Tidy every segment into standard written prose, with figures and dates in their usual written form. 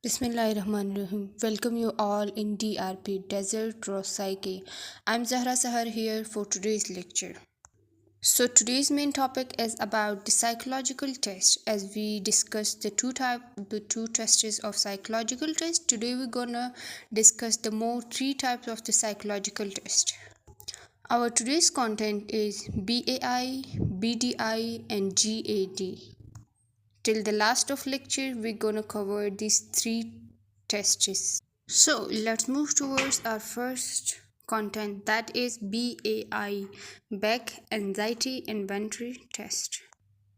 Bismillahirrahmanirrahim. Welcome you all in DRP Desert Rose Psyche. I'm Zahra Sahar here for today's lecture. So today's main topic is about the psychological test. As we discussed the two tests of psychological test, today we're gonna discuss the more three types of the psychological test. Our today's content is BAI, BDI, and GAD. Till the last of lecture, we're gonna cover these three tests. So let's move towards our first content, that is BAI, Beck Anxiety Inventory Test.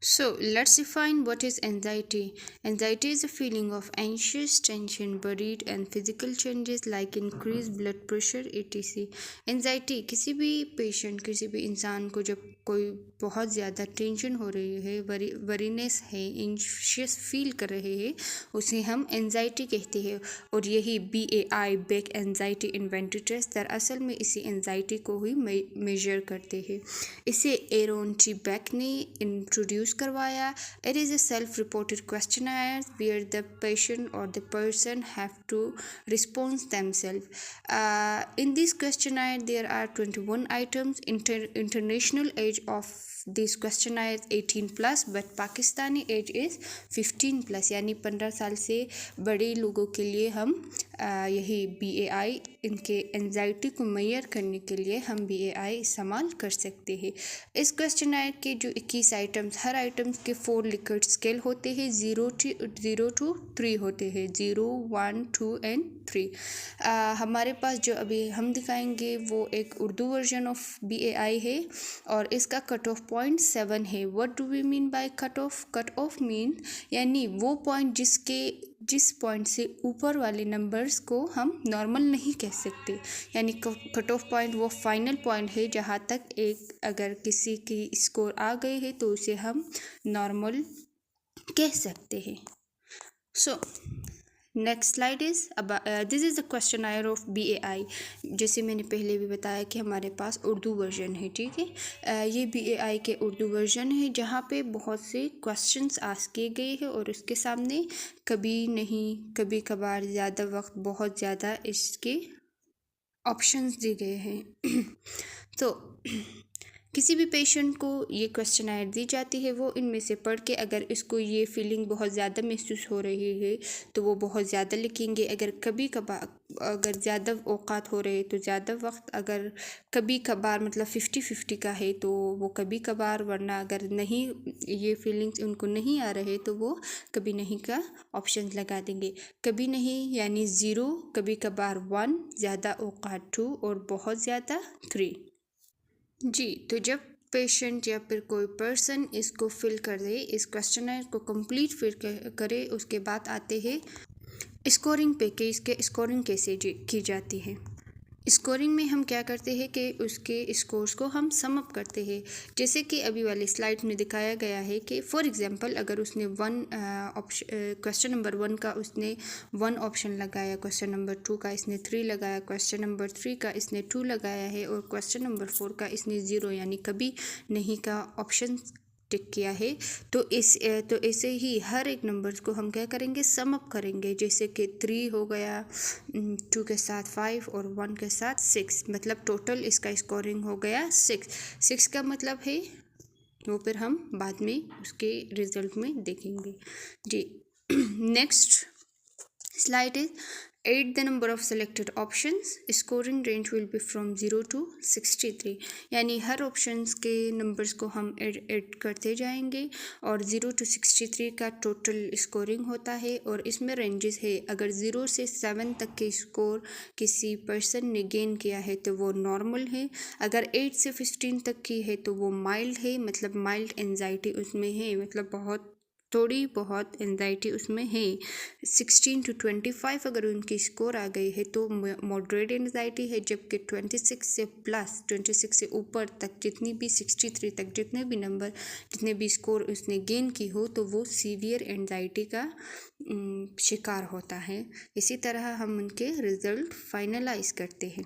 So let's define what is anxiety. Anxiety is a feeling of anxious, tension, worried and physical changes like increased blood pressure etc. Anxiety किसी भी patient किसी भी इंसान को जब कोई बहुत ज़्यादा टेंशन हो रही है, वरीनेस है, एंशियस फील कर रहे हैं, उसे हम एंजाइटी कहते हैं। और यही BAI Beck anxiety inventory test दरअसल में इसी एंजाइटी को ही मेजर करते हैं। इसे एरोन टी बेक ने इंट्रोड्यूस करवाया। It is a self-reported questionnaire where the patient or the person have to respond themselves. In this questionnaire, there are 21 items. International age of this questionnaire is 18 plus, but Pakistani age is 15 plus, यानी 15 साल से बड़े लोगों के लिए हम यही BAI इनके एंजाइटी को मेजर करने के लिए हम BAI इस्तेमाल कर सकते हैं। इस क्वेश्चनायर के जो 21 आइटम्स, हर आइटम्स के 4 लिकर्ट स्केल होते हैं, 0 to 3 होते हैं, 0, 1, 2 एंड 3। हमारे पास जो अभी हम दिखाएंगे वो एक उर्दू वर्जन ऑफ BAI है और इसका कट ऑफ पॉइंट 7 है। What do we mean by cut off? Cut off mean यानी वो पॉइंट जिस पॉइंट से ऊपर वाले नंबर्स को हम नॉर्मल नहीं कह सकते, यानी कट ऑफ पॉइंट वो फाइनल पॉइंट है जहाँ तक अगर किसी की स्कोर आ गए है तो उसे हम नॉर्मल कह सकते हैं। So next slide is this is the questionnaire of BAI। जैसे मैंने पहले भी बताया कि हमारे पास उर्दू वर्जन है, ठीक है। ये BAI के उर्दू वर्जन है जहाँ पे बहुत से क्वेश्चंस आस्क किए गए हैं और उसके सामने कभी नहीं, कभी कभार, ज़्यादा वक्त, बहुत ज़्यादा इसके ऑप्शंस दिए गए हैं। तो किसी भी पेशेंट को ये क्वेश्चनायर दी जाती है, वो इनमें से पढ़ के अगर इसको ये फीलिंग बहुत ज़्यादा महसूस हो रही है तो वो बहुत ज़्यादा लिखेंगे। अगर कभी कभार अगर ज़्यादा औकात हो रहे तो ज़्यादा वक्त, अगर कभी कभार मतलब 50-50 का है तो वो कभी कभार, वरना अगर नहीं ये फीलिंग्स उनको नहीं आ रहे तो वो कभी नहीं का ऑप्शन लगा देंगे। कभी नहीं यानी 0, कभी कभार 1, ज़्यादा औकात 2 और बहुत ज़्यादा 3। जी, तो जब पेशेंट या फिर कोई पर्सन इसको फिल कर दे, इस क्वेश्चनर को कंप्लीट फिल करे, उसके बाद आते हैं स्कोरिंग पे कि इसके स्कोरिंग कैसे की जाती है। स्कोरिंग में हम क्या करते हैं कि उसके स्कोर्स को हम सम अप करते हैं, जैसे कि अभी वाली स्लाइड में दिखाया गया है कि फॉर एग्जांपल अगर उसने क्वेश्चन नंबर 1 का उसने 1 ऑप्शन लगाया, क्वेश्चन नंबर 2 का इसने 3 लगाया, क्वेश्चन नंबर 3 का इसने 2 लगाया है और क्वेश्चन नंबर 4 का इसने 0 यानी कभी नहीं का ऑप्शन टिक किया है, तो ऐसे ही हर एक नंबर्स को हम क्या करेंगे, सम अप करेंगे। जैसे कि 3 हो गया, 2 के साथ 5 और 1 के साथ 6, मतलब टोटल इसका स्कोरिंग हो गया 6 का मतलब है वो फिर हम बाद में उसके रिजल्ट में देखेंगे। जी, next slide is 8 the number of selected options. Scoring range will be from 0 to 63, यानी हर ऑप्शंस के नंबर्स को हम ऐड करते जाएंगे और 0 to 63 का टोटल स्कोरिंग होता है और इसमें रेंजेस है। अगर 0 से 7 तक के स्कोर किसी पर्सन ने गेन किया है तो वो नॉर्मल है, अगर 8 से 15 तक की है तो वो माइल्ड है, मतलब माइल्ड एंजाइटी उसमें है, मतलब थोड़ी बहुत एंजाइटी उसमें है। 16 to 25 अगर उनकी स्कोर आ गई है तो मॉडरेट एंजाइटी है, जबकि 26 से ऊपर तक जितनी भी 63 तक जितने भी स्कोर उसने गेन की हो तो वो सीवियर एंजाइटी का शिकार होता है। इसी तरह हम उनके रिज़ल्ट फाइनलाइज करते हैं।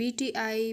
BTI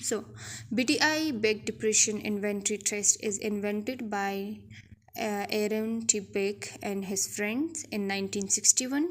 So, BTI Beck Depression Inventory Test is invented by Aaron T. Beck and his friends in 1961.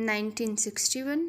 1961,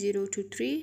0 to 3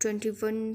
21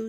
2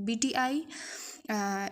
BTI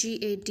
GAD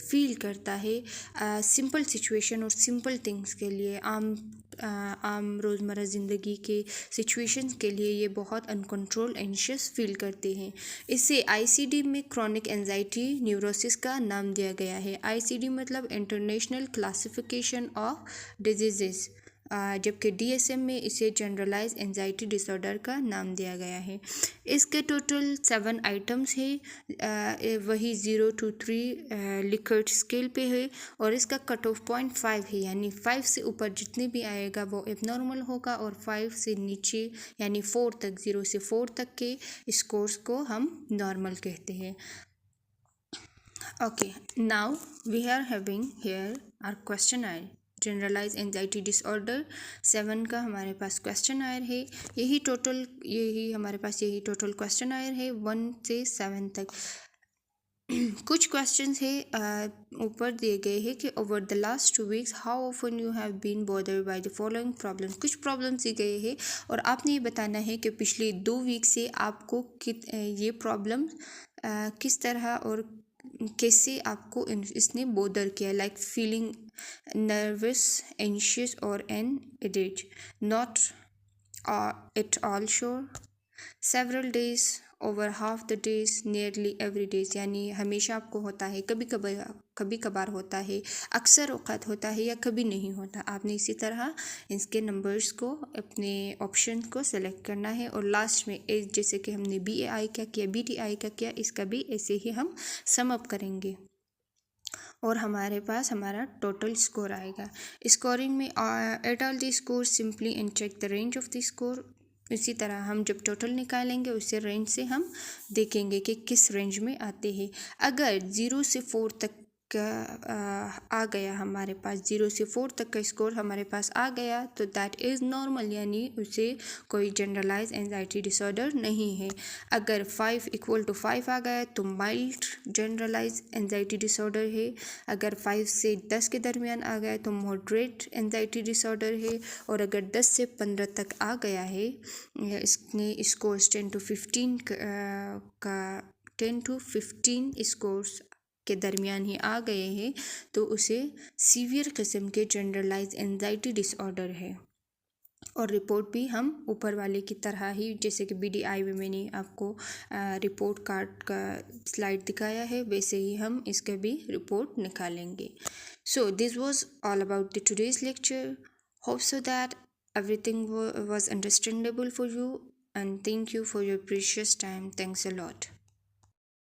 feel करता है सिंपल सिचुएशन और सिंपल थिंग्स के लिए, आम रोज़मर्रा ज़िंदगी के सिचुएशंस के लिए ये बहुत अनकंट्रोल एंशियस फील करते हैं। इसे आईसीडी में क्रॉनिक एंजाइटी न्यूरोसिस का नाम दिया गया है। आईसीडी मतलब इंटरनेशनल क्लासिफिकेशन ऑफ डिजीजेस, जबकि डीएसएम में इसे जनरलाइज एंजाइटी डिसऑर्डर का नाम दिया गया है। इसके टोटल 7 आइटम्स है, वही 0 to 3 लिकर्ट स्केल पे है, और इसका कट ऑफ पॉइंट 5 है, यानी 5 से ऊपर जितने भी आएगा वो एबनॉर्मल होगा, और 5 से नीचे यानी 4 तक, 0 से 4 तक के स्कोर्स को हम नॉर्मल कहते हैं। Okay, now we are having here our questionnaire generalise anxiety disorder 7 का हमारे पास क्वेश्चन आयर है। हमारे पास यही टोटल क्वेश्चन आयर है 1 से 7 तक। कुछ क्वेश्चंस है ऊपर दिए गए हैं कि over the last 2 weeks how often you have been bothered by the following problems. कुछ प्रॉब्लम्स दिए गए हैं और आपने ये बताना है कि पिछले 2 वीक से आपको ये प्रॉब्लम किस तरह और कैसे आपको इसने बोदर किया, लाइक फीलिंग नर्वस, एंशियस और एन इरिट, not at all sure, several days, over half the days, nearly every days, यानी हमेशा आपको होता है, कभी कभार होता है, अक्सर औक़ात होता है, या कभी नहीं होता। आपने इसी तरह इसके नंबर्स को, अपने ऑप्शन को सेलेक्ट करना है, और लास्ट में जैसे कि हमने BAI का किया, BTI का किया, इसका भी ऐसे ही हम सम अप करेंगे और हमारे पास हमारा टोटल स्कोर आएगा। स्कोरिंग में at all the score simply and check the range of the score. इसी तरह हम जब टोटल निकालेंगे उससे रेंज से हम देखेंगे कि किस रेंज में आते हैं। अगर 0 से 4 तक का आ गया, हमारे पास 0 से 4 तक का स्कोर हमारे पास आ गया, तो दैट इज़ नॉर्मल, यानी उसे कोई जनरलाइज एंजाइटी डिसऑर्डर नहीं है। अगर 5 = 5 आ गया तो माइल्ड जनरलाइज एंजाइटी डिसऑर्डर है। अगर 5 से 10 के दरमियान आ गया तो मॉडरेट एंजाइटी डिसऑर्डर है। और अगर 10 से 15 तक आ गया है, इसने स्कोर्स 10 to 15 स्कोर्स के दरमियान ही आ गए हैं, तो उसे सीवियर किस्म के जनरलाइज एंजाइटी डिसऑर्डर है। और रिपोर्ट भी हम ऊपर वाले की तरह ही, जैसे कि BDI में मैंने आपको रिपोर्ट कार्ड का स्लाइड दिखाया है, वैसे ही हम इसका भी रिपोर्ट निकालेंगे। So this was all about the today's lecture. Hope so that everything was understandable for you, and thank you for your precious time. Thanks a lot.